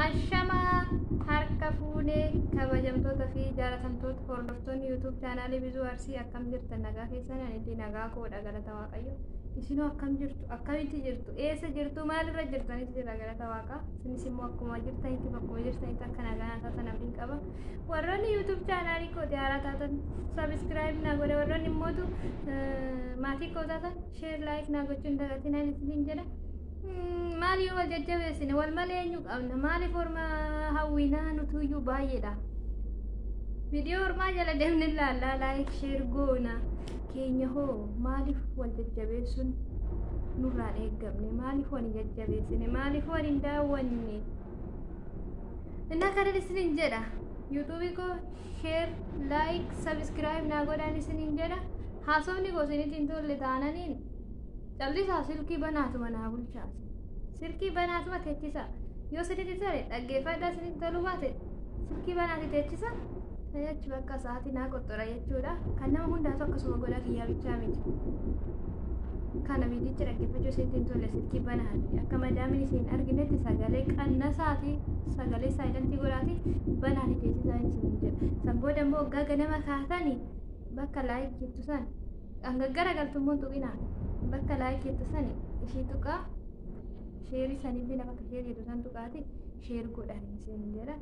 Ashama harka fuunee kabajamtoota fi jaalatamtoota hordoftoonni YouTube chaanaalii Bizuu Arsii akkam jirtan nagaa keessan ani nagaa koodha galata waaqayyo isinoo akkam jirtu akkamitti jirtu eessa jirtu maalirra jirtanitti jira galata waaqa isinis immoo akkuma jirtanitti bakkuma jirtanitti akka nagaa taatan abdiin qaba warroonni YouTube chaanaalii kooti haaraa taatan subscribe na godhe warroonni immootu maatii koo taatan share like na gochuun dagatinaan isin jedha Mali wal jajjabeessine wal malee eenyu qabna maaliif orma hawwinaa nutuyyuu baay'eedha viidiyoo ormaa jala deemne ilaallaa like share goona keenya hoo maaliif wal jajjabeessuun nurraan eeggamne maaliif wal jajjabeessine maaliif wal hin daawwanne inna kana isinin jedha YouTube ko share like subscribe na godhaan isinin jedha haasofni gosinitiin tolle taananiin Callisa silkii banaatu manaa bulchaase. Silkii banaatu teechisa. Yoo sirriitti sare dhaggeeffadhaa sirriitti toluu baate silkii banaati teechisa. Tajaajila bakka sa'aatii naa qoxxora jechuudha. Kan nama hundaatu akkasuma godha kiyyaa bichaa miti. Kana viidiyocha dhaggeeffachuu sirriitti tolle silkii banaati. Akka madaamiin isin arginetti sagalee qannasaati sagalee saayilantii godhaati banaati teessisaa isin jedha. Sanbooda immoo waggaa ganama kaatanii bakka laayik jettu san angagara galtummoon tuqinaa. Bakka like itu sani isi tuka share sani bina bakka share itu san tukaati share godhan isin jira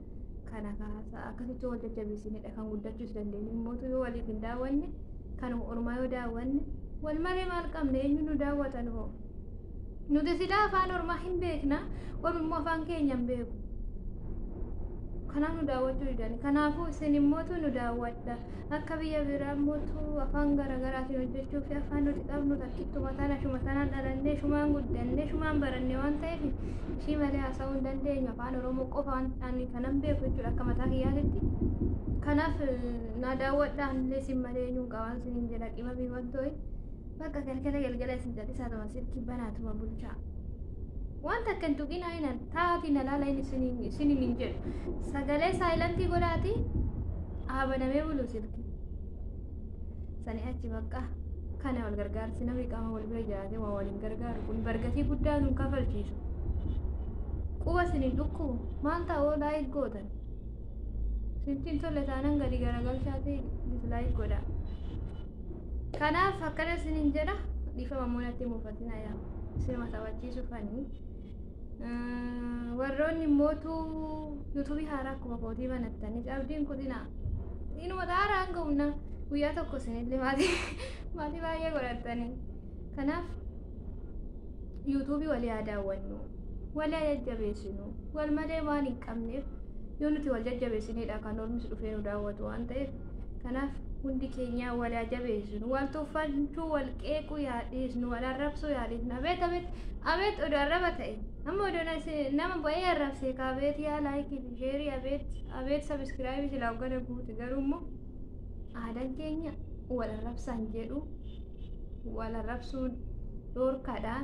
kana kaasa akkasitti wal jajjabeessinedha kan guddachuus dandeenyu mootu yoo waliif hin daawwanne kan ormaa yoo daawwanne wal malee maal qabne eenyu nu daawwatan hoo nuti silaa afaan ormaa hin beekna ormoo afaan keenya hin beeku kanaaf nu daawwachuu didani kanaafuu isin immootu nu daawwadha akka biyya biraa mootu afaan garaagaraatiin hojjechuu fi afaan nuti qabnu takkittu mataan ashuma tanaan dhalannee shumaan guddannee shumaan barannee waan ta'eef ishii malee haasa'uu hin dandeenyu afaan oromoo qofa ani kanan beeku jechuudha akka mataa kiyyaatitti kanaaf na daawwadhaan illee isin malee eenyuun qabaan isiniin jedha qima biiwwantooi bakka galgala isin jallisaa ta'an silkii banaatuma bulchaa Wanta kan tuqina inan taati nalala ini sini minjer sagale silenti godati abaname bulu silki sani achi bakka kana wal gargar sinawi qama wal bira jiraate waa waliin gargar kun bargatii guddaa nun kafalchiisu quba sinin dhukku maal ta'oo laayik gootan sintiin tolle taanan gadi garagalchaate dislaayik godha kanaaf akkana sinin jedha dhiifama monatti muufatina yaa sirma taphachiisu fanii warroonni mootu YouTube haaraa akkuma kootii banattanii abdiin kutina inuma daaraan ga'umna guyyaa tokko isinillee maatii baay'ee godhattanii kanaaf YouTube walii haa daawwannu walii haa jajjabeessinu wal malee waan hin qabneef yoo nuti wal jajjabeessinedha kan ormis dhufee nu daawwatu waan ta'eef kanaaf hundi keenya wal haa jabeessinu wal tuffachuu wal qeequu yaadhiisnu wal arrabsuu yaadhiisnu abeet oduu arraba ta'e amma oduu nama baay'ee arrabsee kaabeet yaa laayikii fi sheerii abeet sabskraayibii silaa hoggana guuti garuu immoo aadaan keenya wal arrabsaan jedhu wal arrabsuun dhoorkaadha.